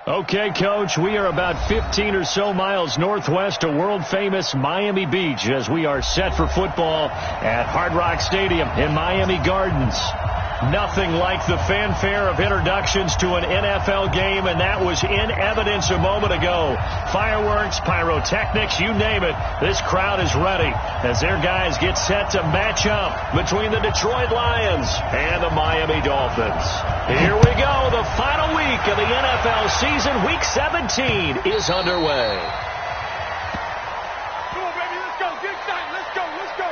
Okay, Coach, we are about 15 or so miles northwest of world-famous Miami Beach as we are set for football at Hard Rock Stadium in Miami Gardens. Nothing like the fanfare of introductions to an NFL game, and that was in evidence a moment ago. Fireworks, pyrotechnics, you name it. This crowd is ready as their guys get set to match up between the Detroit Lions and the Miami Dolphins. Here we go. The final week of the NFL season, Week 17, is underway. Come on, baby. Let's go. Get excited. Let's go. Let's go.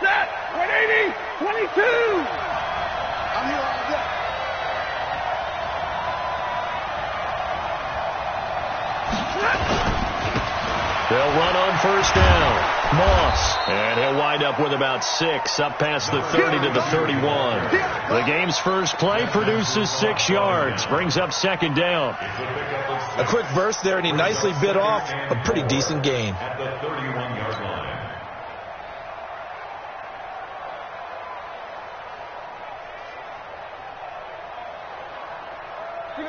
Set. 180. 22. I'm here all day. They'll run on first down. Moss. And he'll wind up with about 6, up past the 30 to the 31. The game's first play produces 6 yards. Brings up second down. A quick burst there, and he nicely bit off a pretty decent gain. At the 31-yard line.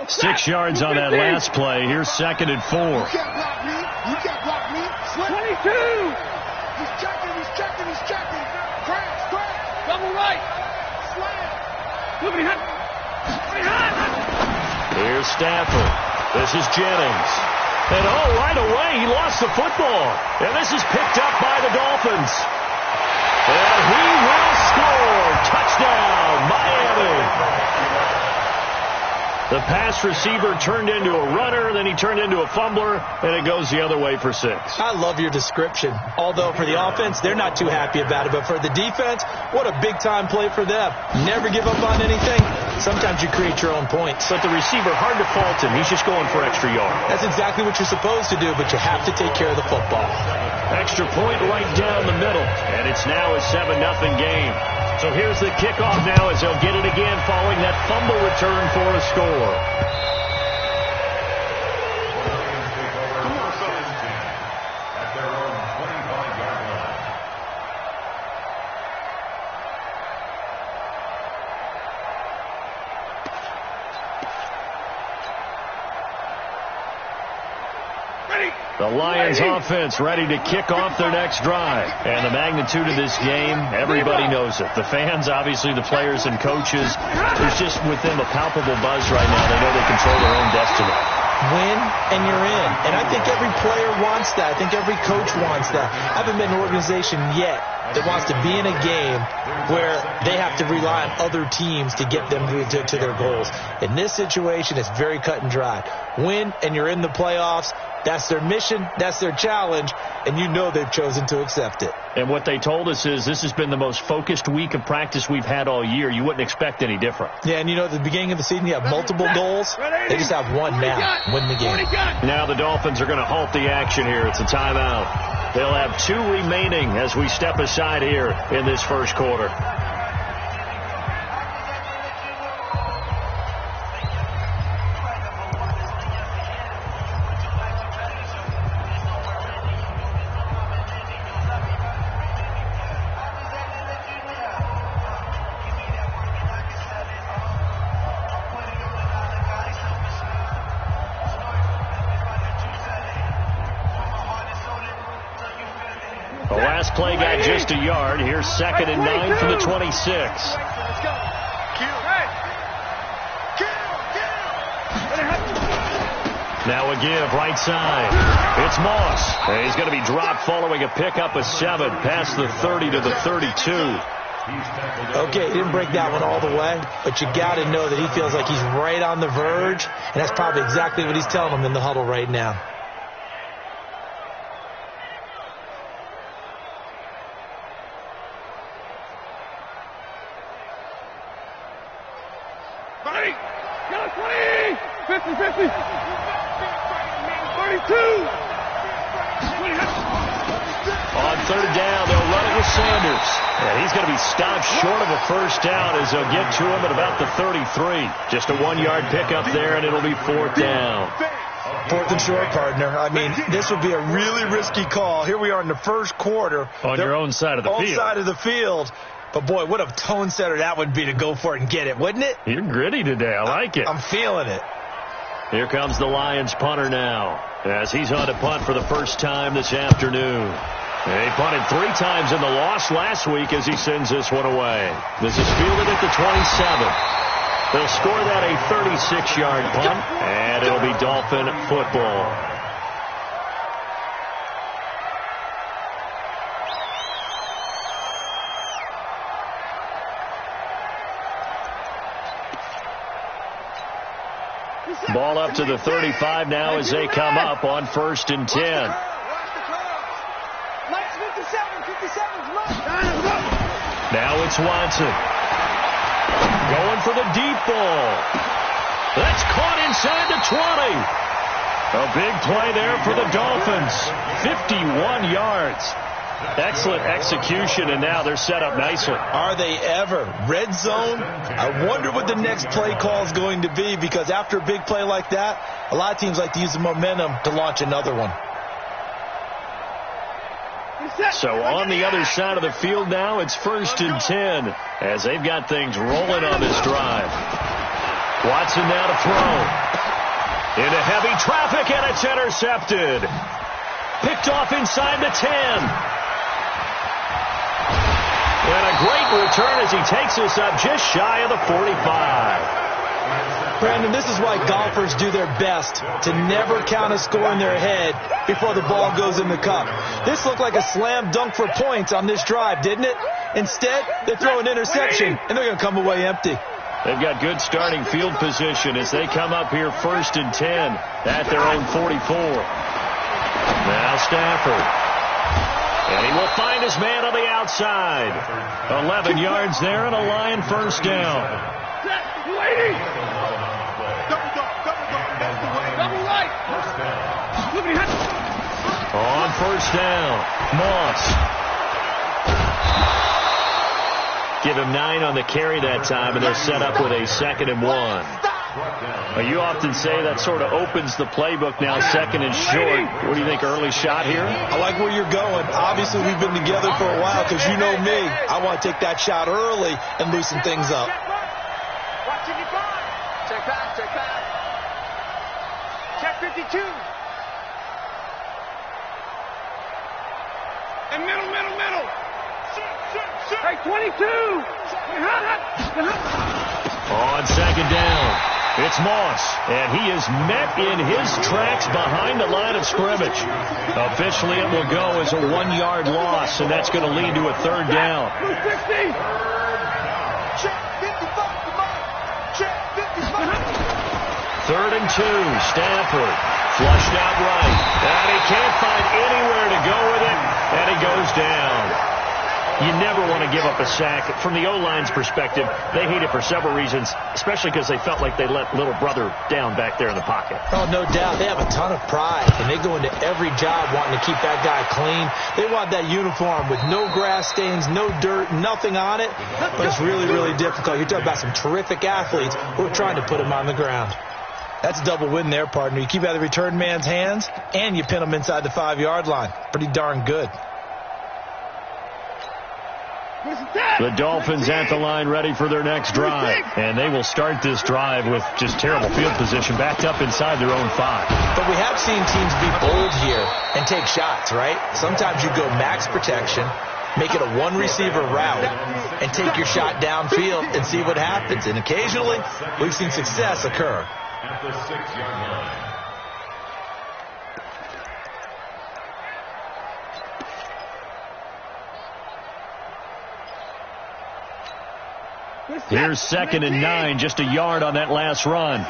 6 yards on that last play. Here's second and 4. You can't block me. You can't block me. 22. He's checking. He's checking. He's checking. Crash. Crash. Double right. Slam. Look at him. Here's Stafford. This is Jennings. And right away, he lost the football. And this is picked up by the Dolphins. And he will score. Touchdown, Miami. The pass receiver turned into a runner, then he turned into a fumbler, and it goes the other way for 6. I love your description. Although for the offense, they're not too happy about it. But for the defense, what a big-time play for them. Never give up on anything. Sometimes you create your own points. But the receiver, hard to fault him. He's just going for extra yard. That's exactly what you're supposed to do, but you have to take care of the football. Extra point right down the middle, and it's now a 7-0 game. So here's the kickoff now as they'll get it again following that fumble return for a score. At their own 25-yard line. The Lions offense ready to kick off their next drive. And the magnitude of this game, everybody knows it. The fans, obviously the players and coaches. There's just with them a palpable buzz right now. They know they control their own destiny. Win, and you're in. And I think every player wants that. I think every coach wants that. I haven't been in an organization yet that wants to be in a game where they have to rely on other teams to get them to their goals. In this situation, it's very cut and dry. Win, and you're in the playoffs. That's their mission. That's their challenge. And you know they've chosen to accept it. And what they told us is this has been the most focused week of practice we've had all year. You wouldn't expect any different. Yeah, and you know, at the beginning of the season, you have multiple goals. They just have one now. Win the game. Now the Dolphins are going to halt the action here. It's a timeout. They'll have 2 remaining as we step aside here in this first quarter. The last play got just a yard. Here's second and 9 from the 26. Now a give, right side. It's Moss. And he's going to be dropped following a pickup of 7 past the 30 to the 32. Okay, he didn't break that one all the way, but you got to know that he feels like he's right on the verge, and that's probably exactly what he's telling them in the huddle right now. Go 20! 50, 50! 32! On third down. They'll run it with Sanders. And he's going to be stopped short of a first down as they'll get to him at about the 33. Just a 1-yard pickup there, and it'll be fourth down. Fourth and short, partner. I mean, this would be a really risky call. Here we are in the first quarter. On your own side of the field. Own side of the field. But, boy, what a tone setter that would be to go for it and get it, wouldn't it? You're gritty today. I like it. I'm feeling it. Here comes the Lions punter now as he's on to punt for the first time this afternoon. He punted 3 times in the loss last week as he sends this one away. This is fielded at the 27. They'll score that a 36-yard punt, and it'll be Dolphin football. Ball up to the 35 now as they come up on 1st and 10. Now it's Watson. Going for the deep ball. That's caught inside the 20. A big play there for the Dolphins. 51 yards. Excellent execution, and now they're set up nicely. Are they ever? Red zone? I wonder what the next play call is going to be, because after a big play like that, a lot of teams like to use the momentum to launch another one. So on the other side of the field now, it's 1st and 10 as they've got things rolling on this drive. Watson now to throw. Into heavy traffic, and it's intercepted. Picked off inside the 10. And a great return as he takes us up just shy of the 45. Brandon, this is why golfers do their best to never count a score in their head before the ball goes in the cup. This looked like a slam dunk for points on this drive, didn't it? Instead, they throw an interception, and they're going to come away empty. They've got good starting field position as they come up here 1st and 10 at their own 44. Now Stafford. And he will find his man on the outside. 11 yards there and a Lion first down. On first down, Moss. Give him 9 on the carry that time, and they're set up with a 2nd and 1. You often say that sort of opens the playbook now, 2nd and short. What do you think, early shot here? I like where you're going. Obviously, we've been together for a while because you know me. I want to take that shot early and loosen things up. Check back. Check 52. And middle. Hey, 22. On 2nd down, it's Moss, and he is met in his tracks behind the line of scrimmage. Officially, it will go as a 1-yard loss, and that's going to lead to a 3rd down. Third and 2, Stafford flushed out right, and he can't find anywhere to go with it, and he goes down. You never want to give up a sack. From the O-line's perspective, they hate it for several reasons, especially because they felt like they let little brother down back there in the pocket. Oh, no doubt. They have a ton of pride, and they go into every job wanting to keep that guy clean. They want that uniform with no grass stains, no dirt, nothing on it, but it's really, really difficult. You're talking about some terrific athletes who are trying to put him on the ground. That's a double win there, partner. You keep out of the return man's hands, and you pin him inside the 5-yard line. Pretty darn good. The Dolphins at the line ready for their next drive. And they will start this drive with just terrible field position backed up inside their own 5. But we have seen teams be bold here and take shots, right? Sometimes you go max protection, make it a 1-receiver route, and take your shot downfield and see what happens. And occasionally, we've seen success occur. At the 6-yard line. Here's 2nd and 9, just a yard on that last run.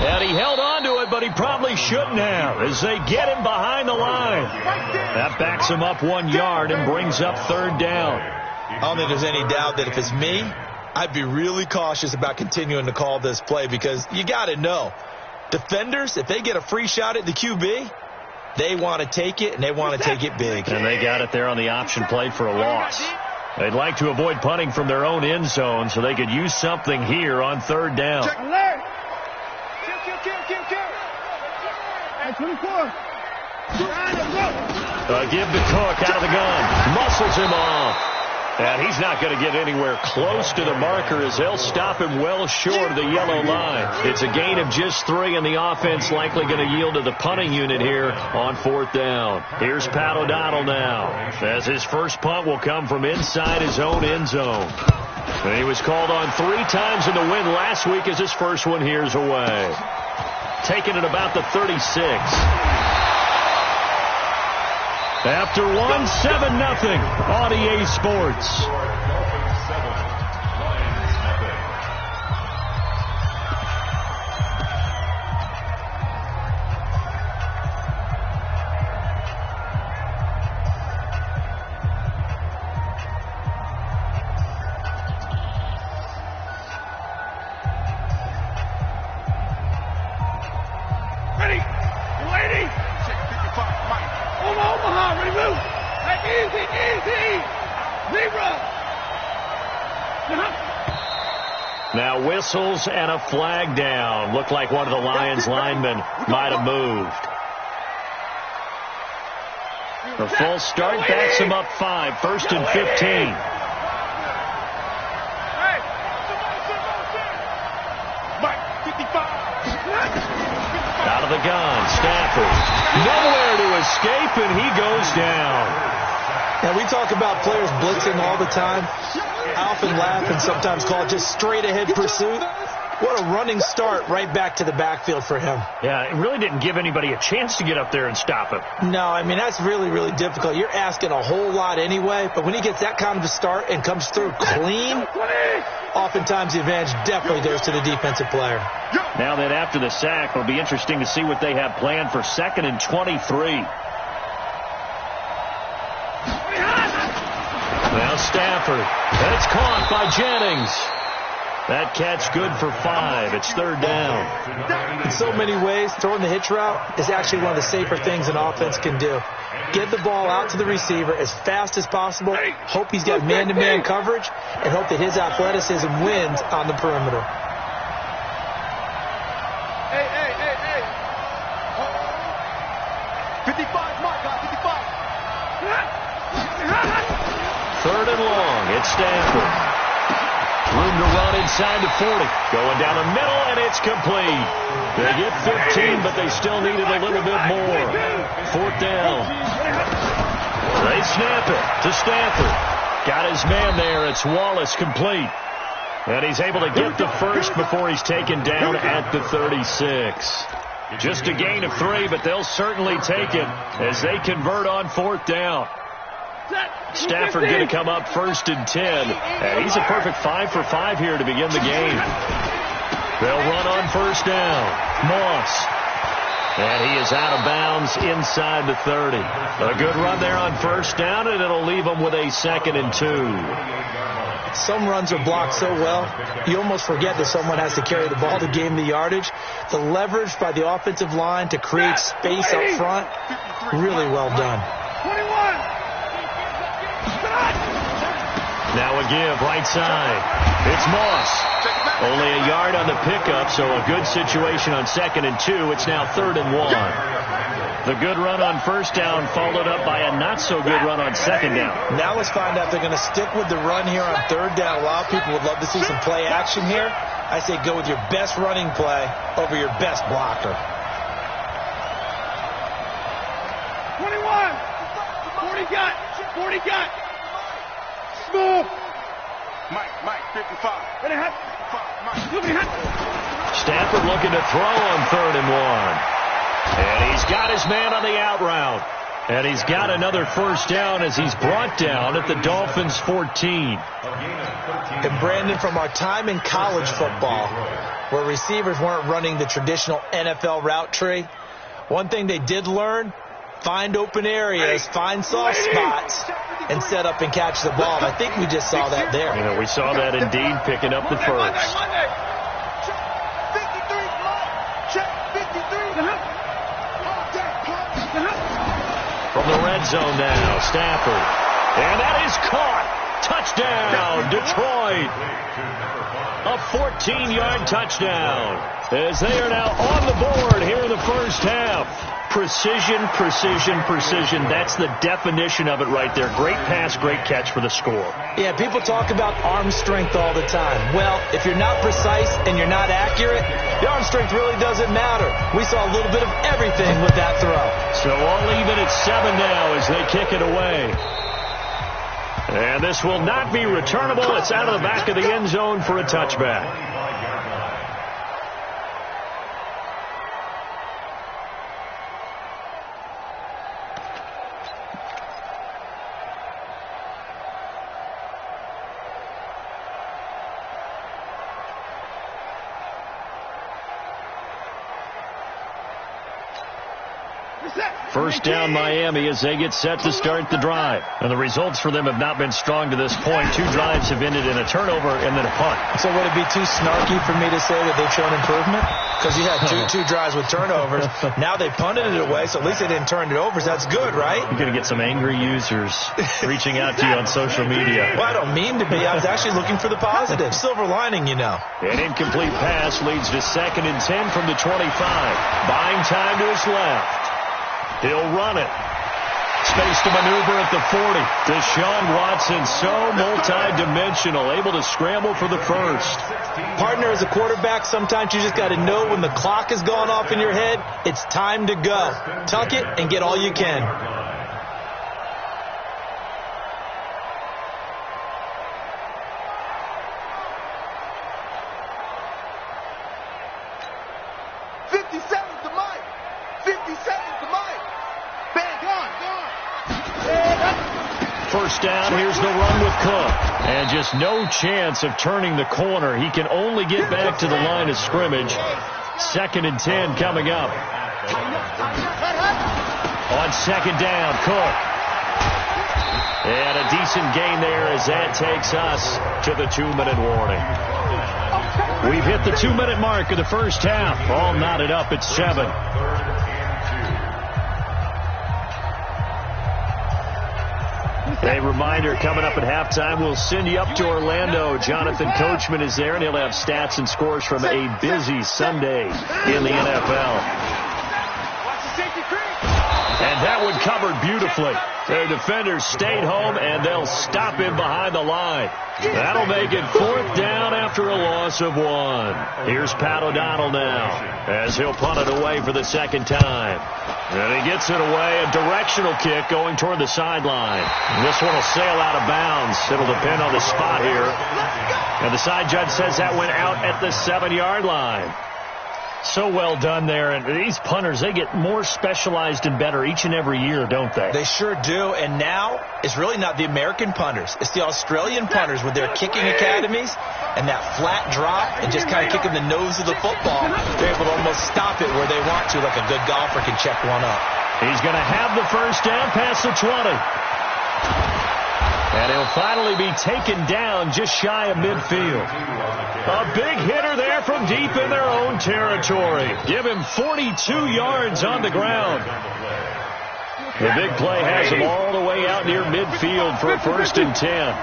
And he held on to it, but he probably shouldn't have, as they get him behind the line. That backs him up 1 yard and brings up 3rd down. I don't think there's any doubt that if it's me, I'd be really cautious about continuing to call this play because you got to know, defenders, if they get a free shot at the QB, they want to take it, and they want to take it big. And they got it there on the option play for a loss. They'd like to avoid punting from their own end zone so they could use something here on third down. Kill. 24. Give to Cook out of the gun. Muscles him off. And he's not going to get anywhere close to the marker as they'll stop him well short of the yellow line. It's a gain of just 3, and the offense likely going to yield to the punting unit here on fourth down. Here's Pat O'Donnell now, as his first punt will come from inside his own end zone. And he was called on 3 times in the win last week as his first one here's away. Taking it about the 36. After 1, 7-0 on EA Sports. Now whistles and a flag down. Looked like one of the Lions linemen might have moved. The full start backs him up 5, 1st and 15. Out of the gun, Stafford. Nowhere to escape, and he goes down. Now, we talk about players blitzing all the time. I often laugh and sometimes call it just straight-ahead pursuit. What a running start right back to the backfield for him. Yeah, it really didn't give anybody a chance to get up there and stop him. No, I mean, that's really, really difficult. You're asking a whole lot anyway, but when he gets that kind of a start and comes through clean, oftentimes the advantage definitely goes to the defensive player. Now that after the sack, it'll be interesting to see what they have planned for 2nd and 23. Now Stafford. And it's caught by Jennings. That catch good for 5. It's 3rd down. In so many ways, throwing the hitch route is actually one of the safer things an offense can do. Get the ball out to the receiver as fast as possible, hope he's got man-to-man coverage, and hope that his athleticism wins on the perimeter. Hey. 55, Mark, 55. 3rd and long. It's Stafford. Room to run inside the 40. Going down the middle, and it's complete. They get 15, but they still needed a little bit more. 4th down. They snap it to Stafford. Got his man there. It's Wallace complete. And he's able to get the first before he's taken down at the 36. Just a gain of 3, but they'll certainly take it as they convert on 4th down. Stafford going to come up 1st and 10. And he's a perfect 5 for 5 here to begin the game. They'll run on 1st down. Moss. And he is out of bounds inside the 30. A good run there on 1st down, and it'll leave them with a 2nd and 2. Some runs are blocked so well, you almost forget that someone has to carry the ball to gain the yardage. The leverage by the offensive line to create space up front, really well done. 21. Now a give, right side. It's Moss. Only a yard on the pickup, so a good situation on 2nd and 2. It's now 3rd and 1. The good run on 1st down followed up by a not-so-good run on 2nd down. Now let's find out if they're going to stick with the run here on 3rd down. A lot of people would love to see some play action here. I say go with your best running play over your best blocker. 21. 40 got. Smooth. Mike, 55. Stafford looking to throw on 3rd and 1. And he's got his man on the out route. And he's got another 1st down as he's brought down at the Dolphins' 14. And Brandon, from our time in college football, where receivers weren't running the traditional NFL route tree, one thing they did learn find open areas, find soft spots, and set up and catch the ball. And I think we just saw that there. You know, we saw that indeed picking up the first. From the red zone now, Stafford. And that is caught. Touchdown, Detroit. A 14-yard touchdown as they are now on the board here in the first half. Precision, precision, precision. That's the definition of it right there. Great pass, great catch for the score. Yeah, people talk about arm strength all the time. Well, if you're not precise and you're not accurate, the arm strength really doesn't matter. We saw a little bit of everything with that throw. So all even at 7 now as they kick it away. And this will not be returnable. It's out of the back of the end zone for a touchback. First down Miami as they get set to start the drive. And the results for them have not been strong to this point. 2 drives have ended in a turnover and then a punt. So would it be too snarky for me to say that they've shown improvement? Because you had two drives with turnovers. Now they punted it away, so at least they didn't turn it over. So that's good, right? You're going to get some angry users reaching out to you on social media. Well, I don't mean to be. I was actually looking for the positive. Silver lining, you know. An incomplete pass leads to 2nd and 10 from the 25. Buying time to his left. He'll run it. Space to maneuver at the 40. Deshaun Watson, so multi-dimensional, able to scramble for the first. Partner, as a quarterback, sometimes you just got to know when the clock has gone off in your head, it's time to go. Tuck it and get all you can. First down, here's the run with Cook. And just no chance of turning the corner. He can only get back to the line of scrimmage. 2nd and 10 coming up. On 2nd down, Cook. And a decent gain there as that takes us to the 2-minute warning. We've hit the 2-minute mark of the first half. All knotted up at 7. A reminder, coming up at halftime, we'll send you up to Orlando. Jonathan Coachman is there, and he'll have stats and scores from a busy Sunday in the NFL. And that one covered beautifully. Their defenders stayed home, and they'll stop him behind the line. That'll make it 4th down after a loss of 1. Here's Pat O'Donnell now as he'll punt it away for the 2nd time. And he gets it away, a directional kick going toward the sideline. This one will sail out of bounds. It'll depend on the spot here. And the side judge says that went out at the 7-yard line. So well done there. And these punters, they get more specialized and better each and every year, don't they? They sure do. And now it's really not the American punters. It's the Australian punters with their kicking academies and that flat drop and just kind of kicking the nose of the football. They're able to almost stop it where they want to, like a good golfer can check one up. He's going to have the first down past the 20. And he'll finally be taken down just shy of midfield. A big hitter there from deep in their own territory. Give him 42 yards on the ground. The big play has him all the way out near midfield for a 1st and 10.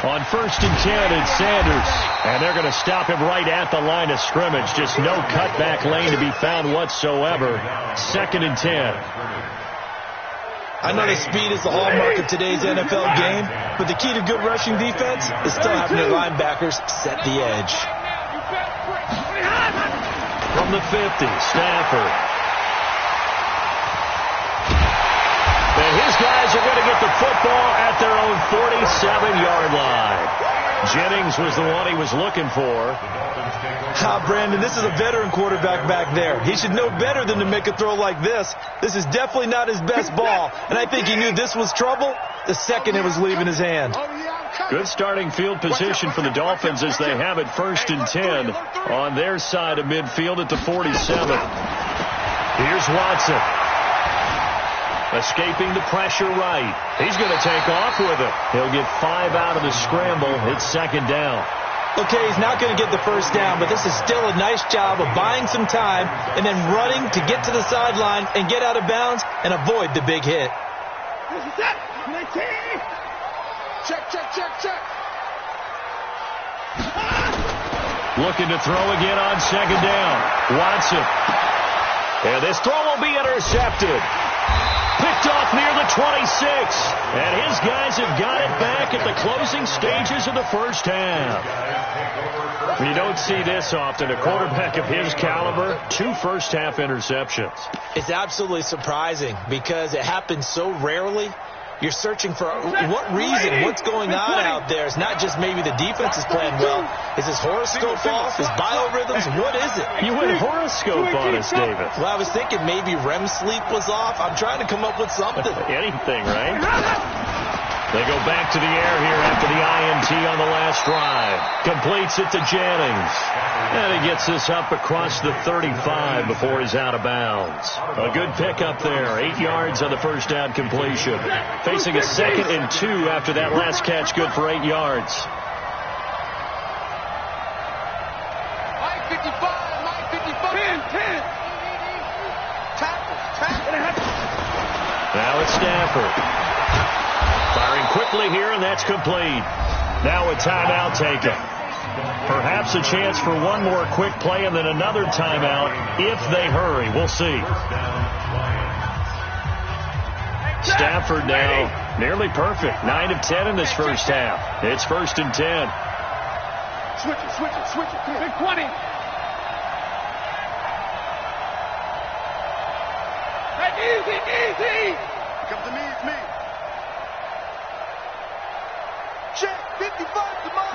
On 1st and 10, it's Sanders. And they're going to stop him right at the line of scrimmage. Just no cutback lane to be found whatsoever. 2nd and 10. I know that speed is the hallmark of today's NFL game, but the key to good rushing defense is still having your linebackers set the edge. From the 50, Stafford. And his guys are going to get the football at their own 47-yard line. Jennings was the one he was looking for. Brandon, this is a veteran quarterback back there. He should know better than to make a throw like this. This is definitely not his best ball, and I think he knew this was trouble the second it was leaving his hand. Good starting field position for the Dolphins as they have it 1st and 10 on their side of midfield at the 47. Here's Watson. Escaping the pressure right. He's going to take off with it. He'll get 5 out of the scramble. It's 2nd down. Okay, he's not going to get the 1st down, but this is still a nice job of buying some time and then running to get to the sideline and get out of bounds and avoid the big hit. Check, check, check, check. Looking to throw again on 2nd down. Watson. And this throw will be intercepted. Picked off near the 26. And his guys have got it back at the closing stages of the 1st half. You don't see this often. A quarterback of his caliber, 2 first-half interceptions. It's absolutely surprising because it happens so rarely. You're searching for what reason, what's going on out there. It's not just maybe the defense is playing well. Is his horoscope off? His biorhythms? What is it? You went horoscope on us, David. Well, I was thinking maybe REM sleep was off. I'm trying to come up with something. Anything, right? They go back to the air here after the INT on the last drive. Completes it to Jennings. And he gets this up across the 35 before he's out of bounds. A good pickup there. 8 yards on the 1st down completion. Facing a 2nd and 2 after that last catch, good for 8 yards. Mike 55, Mike 55. 10. Tackle. Now it's Stafford. Firing quickly here, and that's complete. Now a timeout taken. Perhaps a chance for one more quick play and then another timeout if they hurry. We'll see. Stafford now nearly perfect. 9 of 10 in this 1st half. It's 1st and 10. Switch it. Big 20. Easy. Come to me, it's me. Check, 55 to Mark.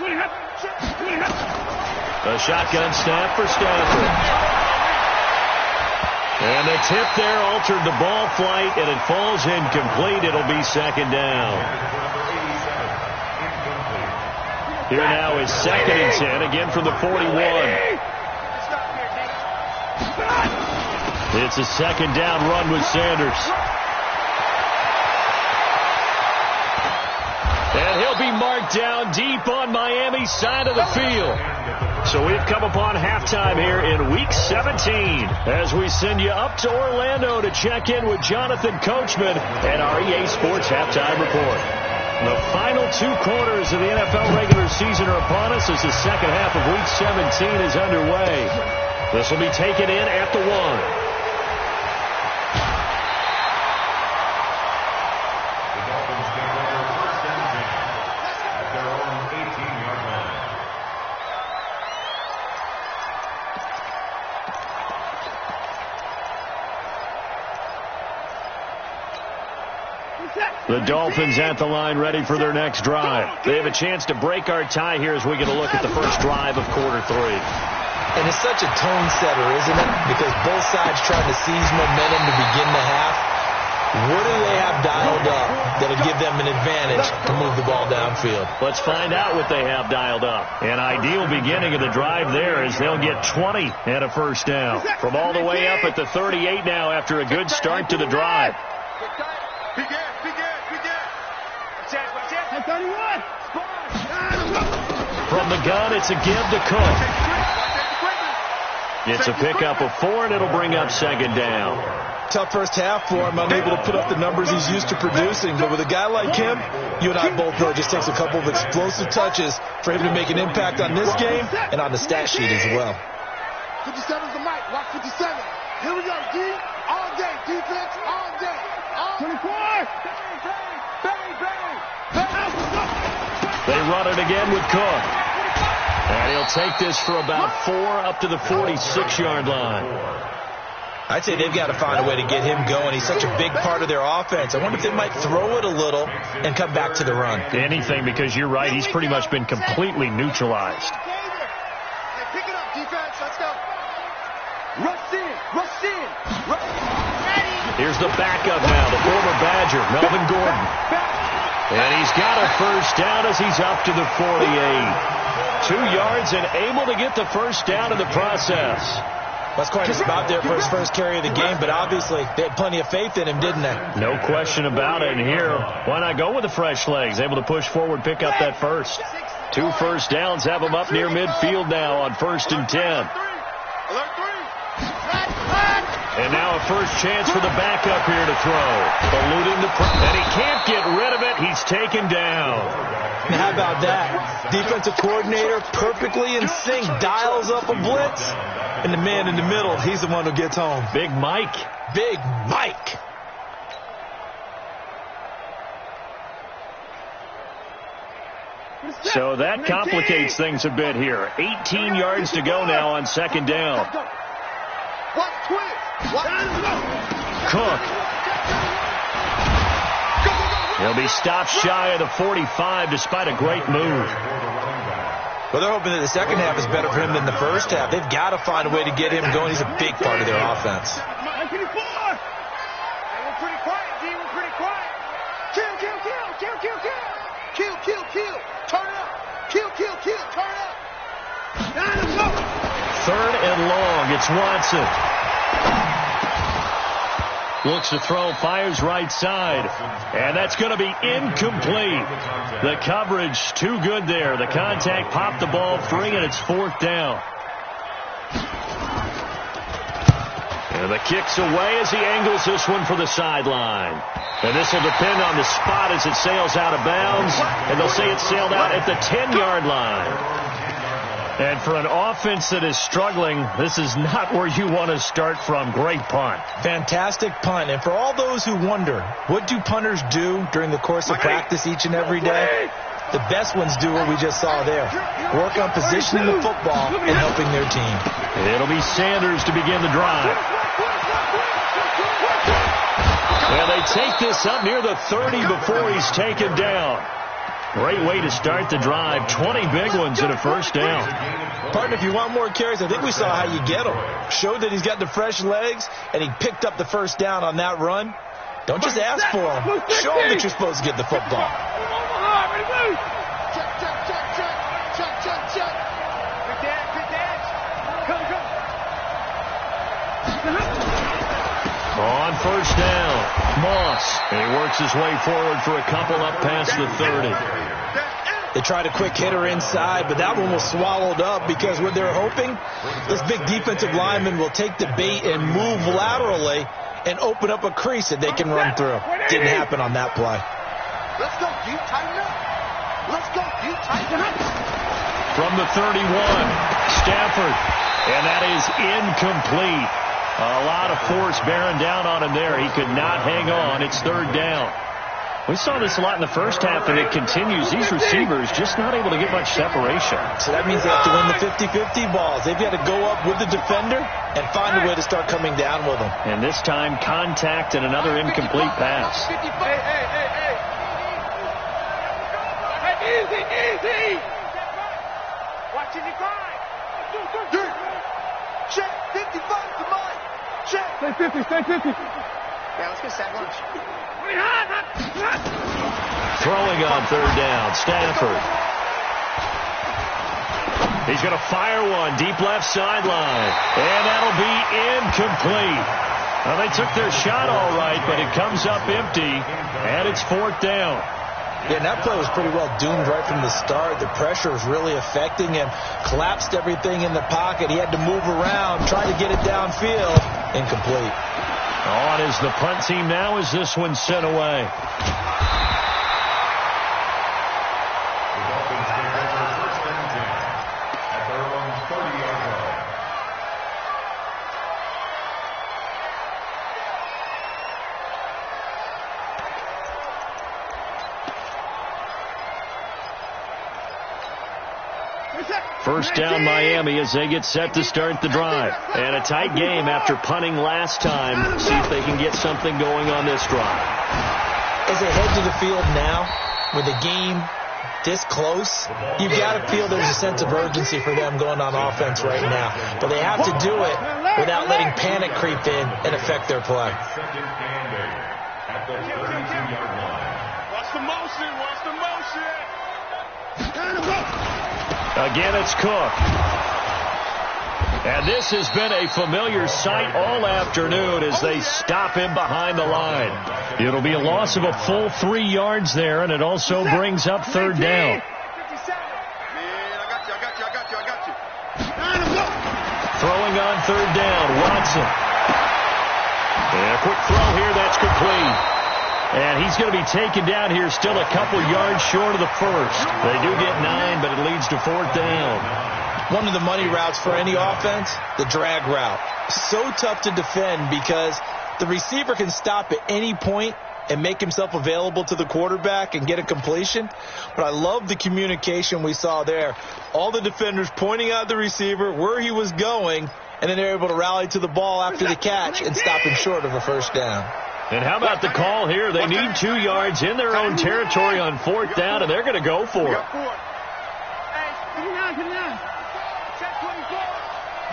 A shotgun snap for Stafford. And the tip there altered the ball flight, and it falls incomplete. It'll be 2nd down. Here now is 2nd and 10, again from the 41. It's a 2nd down run with Sanders. And he'll be marked down deep on Miami's side of the field. So we've come upon halftime here in Week 17 as we send you up to Orlando to check in with Jonathan Coachman and our EA Sports Halftime Report. The final 2 quarters of the NFL regular season are upon us as the 2nd half of Week 17 is underway. This will be taken in at the 1. The Dolphins at the line ready for their next drive. They have a chance to break our tie here as we get a look at the first drive of quarter 3. And it's such a tone setter, isn't it? Because both sides trying to seize momentum to begin the half. What do they have dialed up that'll give them an advantage to move the ball downfield? Let's find out what they have dialed up. An ideal beginning of the drive there is they'll get 20 and a 1st down. From all the way up at the 38 now after a good start to the drive. From the gun, it's a give to Cook. It's a pickup of 4, and it'll bring up 2nd down. Tough 1st half for him, unable to put up the numbers he's used to producing. But with a guy like him, you and I both know it just takes a couple of explosive touches for him to make an impact on this game and on the stat sheet as well. 57's the mic. Watch 57. Here we go, D. All day. Defense all day. 24. They run it again with Cook. And he'll take this for about 4 up to the 46-yard line. I'd say they've got to find a way to get him going. He's such a big part of their offense. I wonder if they might throw it a little and come back to the run. Anything, because you're right. He's pretty much been completely neutralized. Pick it up, defense. Let's go. Rush in. Rush in. Here's the backup now, the former Badger, Melvin Gordon. And he's got a first down as he's up to the 48. 2 yards and able to get the first down in the process. That's quite a spot there for his first carry of the game, but obviously they had plenty of faith in him, didn't they? No question about it. And here, why not go with the fresh legs? Able to push forward, pick up that first. 2 first downs have him up near midfield now on 1st and 10. And now a first chance for the backup here to throw. Eluding the and he can't get rid of it. He's taken down. Now how about that? Defensive coordinator perfectly in sync, dials up a blitz, and the man in the middle, he's the one who gets home. Big Mike. Big Mike. So that complicates things a bit here. 18 yards to go now on 2nd down. Cook. He'll be stopped shy of the 45 despite a great move. Well, they're hoping that the second half is better for him than the first half. They've got to find a way to get him going. He's a big part of their offense. We're pretty quiet, D. We're pretty quiet. Kill. Turn it up. Kill. Turn it up. 3rd and long. It's Watson. Looks to throw, fires right side. And that's going to be incomplete. The coverage too good there. The contact popped the ball free, and it's 4th down. And the kick's away as he angles this one for the sideline. And this will depend on the spot as it sails out of bounds. And they'll say it sailed out at the 10-yard line. And for an offense that is struggling, this is not where you want to start from. Great punt. Fantastic punt. And for all those who wonder, what do punters do during the course of practice each and every day? The best ones do what we just saw there. Work on positioning the football and helping their team. It'll be Sanders to begin the drive. Well, they take this up near the 30 before he's taken down. Great way to start the drive. 20 big ones and a first down. Partner, if you want more carries, I think we saw how you get them. Showed that he's got the fresh legs, and he picked up the first down on that run. Don't just ask for him. Show him that you're supposed to get the football. On first down, Moss. And he works his way forward for a couple up past the 30. They tried a quick hitter inside, but that one was swallowed up because what they're hoping, this big defensive lineman will take the bait and move laterally and open up a crease that they can run through. Didn't happen on that play. Let's go, dude. Tighten up. Let's go, dude. Tighten up. From the 31, Stafford. And that is incomplete. A lot of force bearing down on him there. He could not hang on. It's 3rd down. We saw this a lot in the first half, and it continues. These receivers just not able to get much separation. So that means they have to win the 50-50 balls. They've got to go up with the defender and find a way to start coming down with them. And this time, contact and another incomplete pass. Easy. Watching the grind. Check 55 to mine. Check. Stay 50. Yeah, let's get set lunch. Throwing on 3rd down, Stafford. He's going to fire one deep left sideline. And that'll be incomplete. Well, they took their shot all right, but it comes up empty, and it's 4th down. Yeah, and that play was pretty well doomed right from the start. The pressure was really affecting him. Collapsed everything in the pocket. He had to move around, try to get it downfield. Incomplete. On is the punt team now as this one's sent away. First down Miami as they get set to start the drive. And a tight game after punting last time. See if they can get something going on this drive. As they head to the field now, with the game this close, you've got to feel there's a sense of urgency for them going on offense right now. But they have to do it without letting panic creep in and affect their play. Watch the motion. Watch the motion. Again, it's Cook. And this has been a familiar sight all afternoon as they stop him behind the line. It'll be a loss of a full 3 yards there, and it also brings up third down. Throwing on third down, Watson. And a quick throw here, that's complete. And he's going to be taken down here still a couple yards short of the first. They do get 9, but it leads to fourth down. One of the money routes for any offense, the drag route. So tough to defend because the receiver can stop at any point and make himself available to the quarterback and get a completion. But I love the communication we saw there. All the defenders pointing out the receiver, where he was going, and then they're able to rally to the ball after the catch and stop him short of a first down. And how about the call here? They need 2 yards in their own territory on fourth down, and they're going to go for it.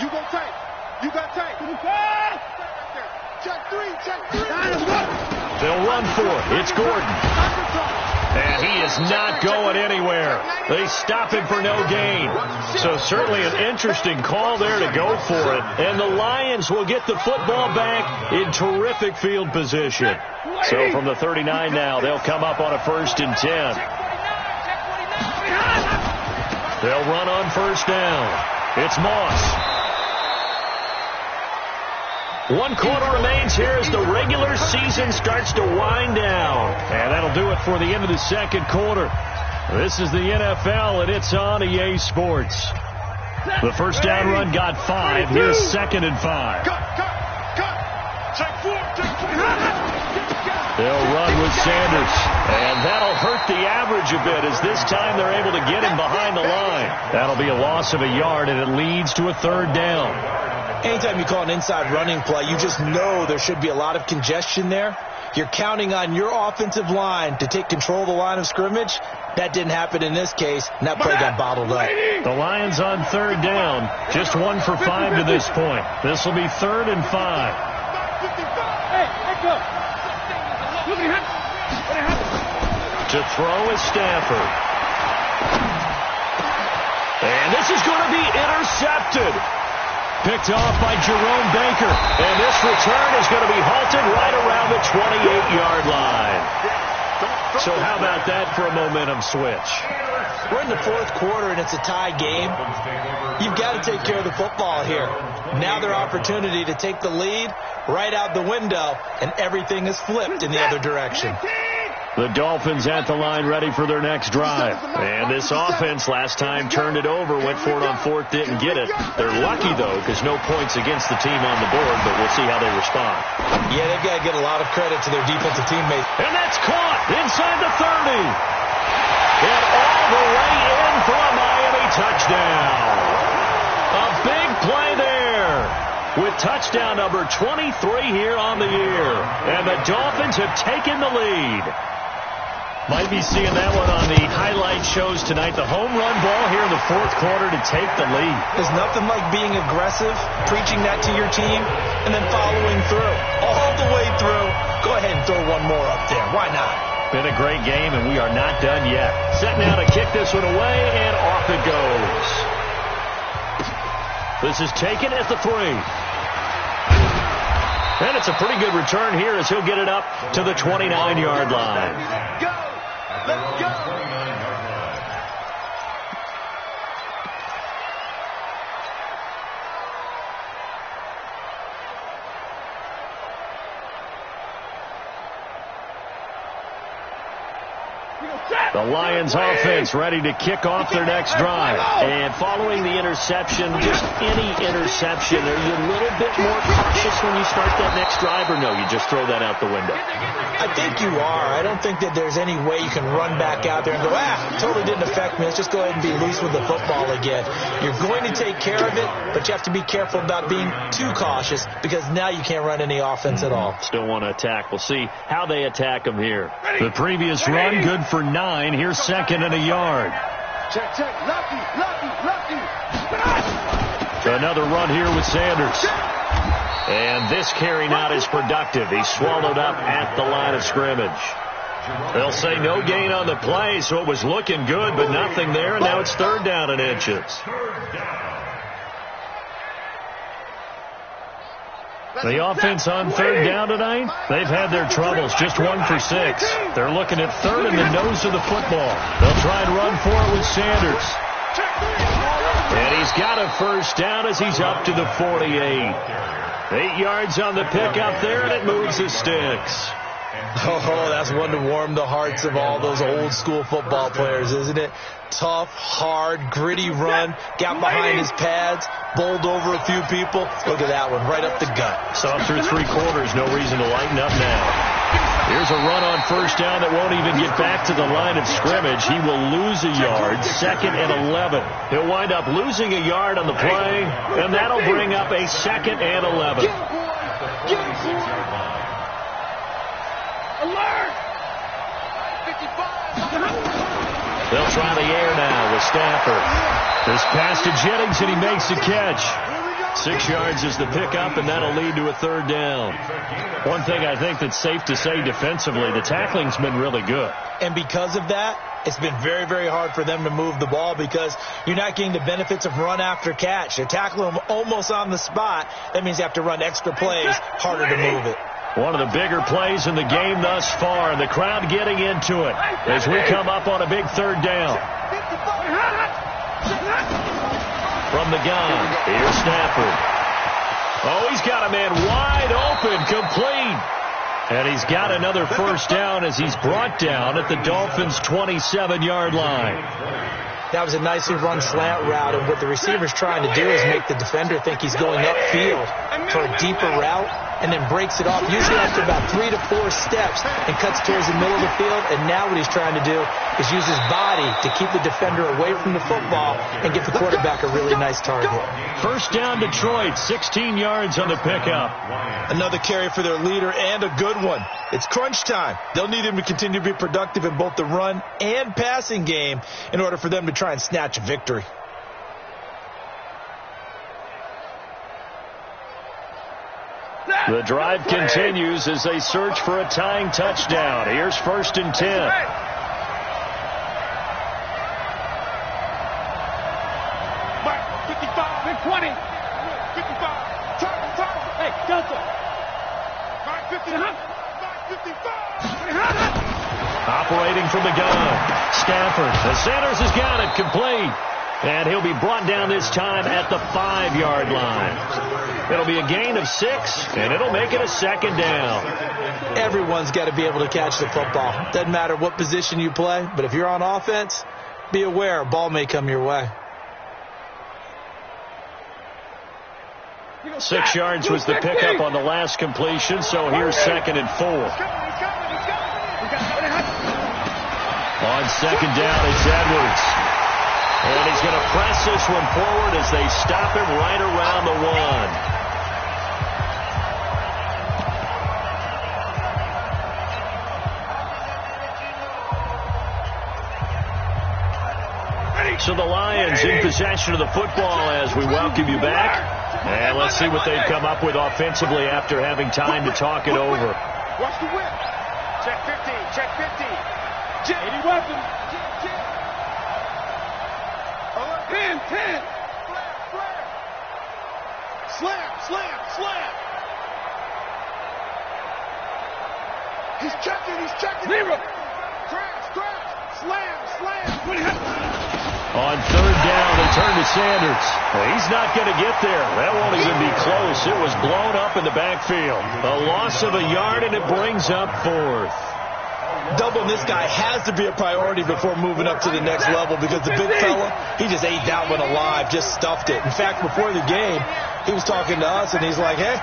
You go tight. You got tight. Check 3. They'll run for it. It's Gordon. And he is not going anywhere. They stop him for no gain. So certainly an interesting call there to go for it. And the Lions will get the football back in terrific field position. So from the 39 now, they'll come up on a 1st and 10. They'll run on first down. It's Moss. 1 quarter remains here as the regular season starts to wind down. And that'll do it for the end of the second quarter. This is the NFL, and it's on EA Sports. The first down run got 5. Here's 2nd and 5. Check 4. They'll run with Sanders. And that'll hurt the average a bit as this time they're able to get him behind the line. That'll be a loss of a yard, and it leads to a 3rd down. Anytime you call an inside running play, you just know there should be a lot of congestion there. You're counting on your offensive line to take control of the line of scrimmage. That didn't happen in this case, and that play got bottled up. The Lions on 3rd down, just 1 for 5 to this point. This will be 3rd and 5. To throw is Stafford. And this is going to be intercepted. Picked off by Jerome Baker. And this return is going to be halted right around the 28-yard line. So how about that for a momentum switch? We're in the 4th quarter, and it's a tie game. You've got to take care of the football here. Now their opportunity to take the lead right out the window, and everything is flipped in the other direction. The Dolphins at the line ready for their next drive. And this offense last time turned it over, went for it on 4th, didn't get it. They're lucky, though, because no points against the team on the board, but we'll see how they respond. Yeah, they've got to get a lot of credit to their defensive teammates. And that's caught inside the 30. And all the way in for a Miami touchdown. A big play there. With touchdown number 23 here on the year. And the Dolphins have taken the lead. Might be seeing that one on the highlight shows tonight. The home run ball here in the 4th quarter to take the lead. There's nothing like being aggressive, preaching that to your team, and then following through. All the way through. Go ahead and throw one more up there. Why not? Been a great game, and we are not done yet. Set now to kick this one away, and off it goes. This is taken at the 3. And it's a pretty good return here as he'll get it up to the 29-yard line. Go! Let's go! The Lions offense ready to kick off their next drive. And following the interception, just any interception, are you a little bit more cautious when you start that next drive, or no, you just throw that out the window? I think you are. I don't think that there's any way you can run back out there and go, totally didn't affect me. Let's just go ahead and be loose with the football again. You're going to take care of it, but you have to be careful about being too cautious because now you can't run any offense at all. Still want to attack. We'll see how they attack them here. The previous run, good for 9. Here's second and a yard. Check, check. Lucky. Another run here with Sanders. And this carry not as productive. He's swallowed up at the line of scrimmage. They'll say no gain on the play, so it was looking good, but nothing there, and now it's third down and inches. The offense on third down tonight, they've had their troubles, just 1 for 6. They're looking at third in the nose of the football. They'll try and run for it with Sanders. And he's got a first down as he's up to the 48. 8 yards on the pickup there, and it moves the sticks. Oh, that's one to warm the hearts of all those old-school football players, isn't it? Tough, hard, gritty run, got behind his pads, bowled over a few people. Look at that one, right up the gut. So through 3 quarters, no reason to lighten up now. Here's a run on first down that won't even get back to the line of scrimmage. He will lose a yard, second and 11. He'll wind up losing a yard on the play, and that'll bring up a second and 11. Alert! 55. They'll try the air now with Stafford. This pass to Jennings, and he makes the catch. 6 yards is the pickup, and that'll lead to a third down. One thing I think that's safe to say defensively, the tackling's been really good. And because of that, it's been very, very hard for them to move the ball because you're not getting the benefits of run after catch. They're tackling them almost on the spot. That means you have to run extra plays, harder to move it. One of the bigger plays in the game thus far, and the crowd getting into it as we come up on a big third down. From the gun, here's Stafford. Oh, he's got a man wide open, complete. And he's got another first down as he's brought down at the Dolphins' 27-yard line. That was a nicely run slant route, and what the receiver's trying to do is make the defender think he's going upfield for a deeper route, and then breaks it off, usually after about 3 to 4 steps, and cuts towards the middle of the field. And now what he's trying to do is use his body to keep the defender away from the football and give the quarterback a really nice target. First down Detroit, 16 yards on the pickup. Another carry for their leader, and a good one. It's crunch time. They'll need him to continue to be productive in both the run and passing game in order for them to try and snatch a victory. The drive continues as they search for a tying touchdown. Here's first and 10. 20. Hey, Delta. 55. Operating from the gun. Stafford. The Sanders has got it complete. And he'll be brought down this time at the 5-yard line. It'll be a gain of 6, and it'll make it a second down. Everyone's got to be able to catch the football. Doesn't matter what position you play, but if you're on offense, be aware a ball may come your way. 6 yards was the pickup on the last completion, so here's second and 4. On second down, it's Edwards. And he's going to press this one forward as they stop him right around the 1. So the Lions in possession of the football as we welcome you back. And let's see what they've come up with offensively after having time to talk it over. Watch the whip. Check 15. Check 15. 80 weapons. 10. Slam. He's checking. 0. Crash. Slam. On third down, they turn to Sanders. Well, he's not going to get there. That won't even be close. It was blown up in the backfield. A loss of a yard, and it brings up 4th. doubling this guy has to be a priority before moving up to the next level, because the big fella, he just ate that one alive, just stuffed it. In fact, before the game, he was talking to us, and he's like, hey,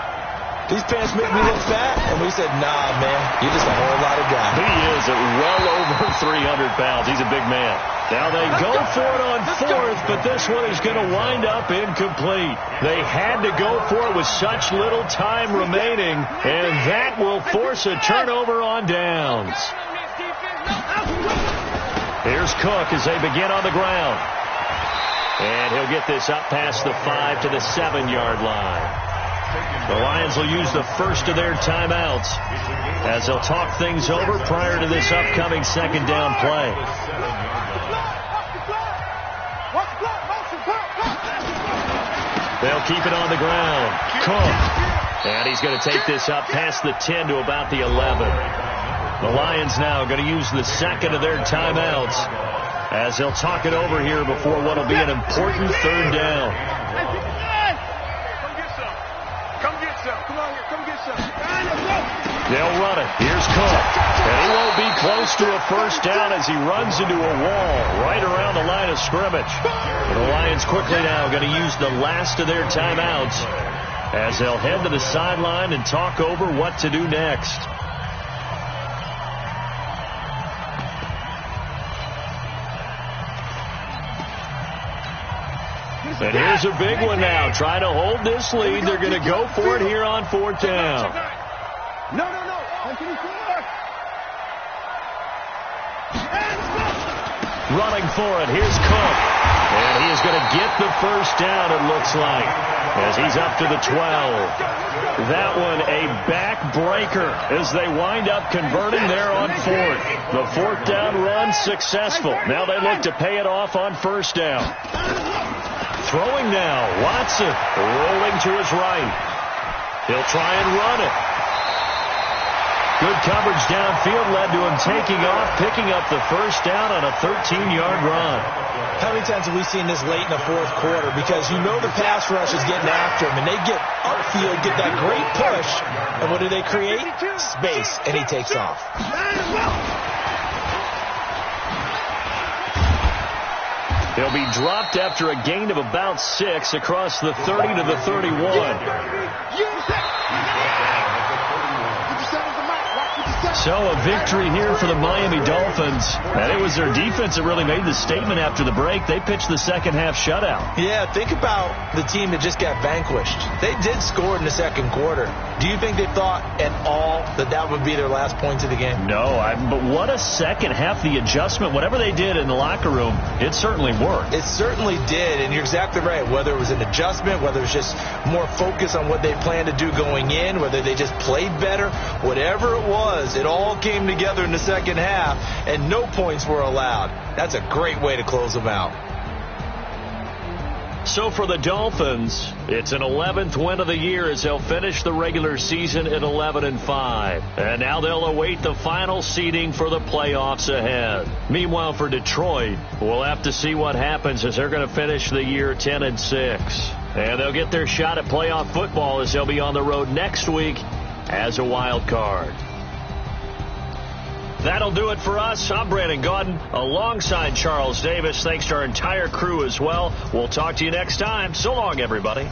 these pants make me look fat. And we said, nah, man, you're just a whole lot of guy. He is at well over 300 pounds. He's a big man. Now they go for it on fourth, but this one is going to wind up incomplete. They had to go for it with such little time remaining, and that will force a turnover on downs. Here's Cook as they begin on the ground. And he'll get this up past the 5 to the 7-yard line. The Lions will use the first of their timeouts as they'll talk things over prior to this upcoming second down play. They'll keep it on the ground. Cook. And he's going to take this up past the 10 to about the 11. The Lions now going to use the second of their timeouts as they'll talk it over here before what will be an important third down. They'll run it. Here's Cook. And he won't be close to a first down as he runs into a wall right around the line of scrimmage. But the Lions quickly now going to use the last of their timeouts as they'll head to the sideline and talk over what to do next. And here's a big one now. Trying to hold this lead. They're going to go for it here on fourth down. No. Running for it. Here's Cook. And he is going to get the first down, it looks like, as he's up to the 12. That one a backbreaker as they wind up converting there on fourth. The fourth down run successful. Now they look to pay it off on first down. Throwing now. Watson rolling to his right. He'll try and run it. Good coverage downfield led to him taking off, picking up the first down on a 13-yard run. How many times have we seen this late in the fourth quarter? Because you know the pass rush is getting after him, and they get upfield, get that great push, and what do they create? Space, and he takes off. He'll be dropped after a gain of about 6 across the 30 to the 31. So a victory here for the Miami Dolphins. And it was their defense that really made the statement after the break. They pitched the second half shutout. Yeah, think about the team that just got vanquished. They did score in the second quarter. Do you think they thought at all that that would be their last points of the game? No, but what a second half. The adjustment, whatever they did in the locker room, it certainly worked. It certainly did, and you're exactly right. Whether it was an adjustment, whether it was just more focus on what they planned to do going in, whether they just played better, whatever it was, it all came together in the second half, and no points were allowed. That's a great way to close them out. So for the Dolphins, it's an 11th win of the year as they'll finish the regular season at 11-5. And now they'll await the final seeding for the playoffs ahead. Meanwhile, for Detroit, we'll have to see what happens as they're going to finish the year 10-6. And they'll get their shot at playoff football as they'll be on the road next week as a wild card. That'll do it for us. I'm Brandon Gaudin alongside Charles Davis. Thanks to our entire crew as well. We'll talk to you next time. So long, everybody.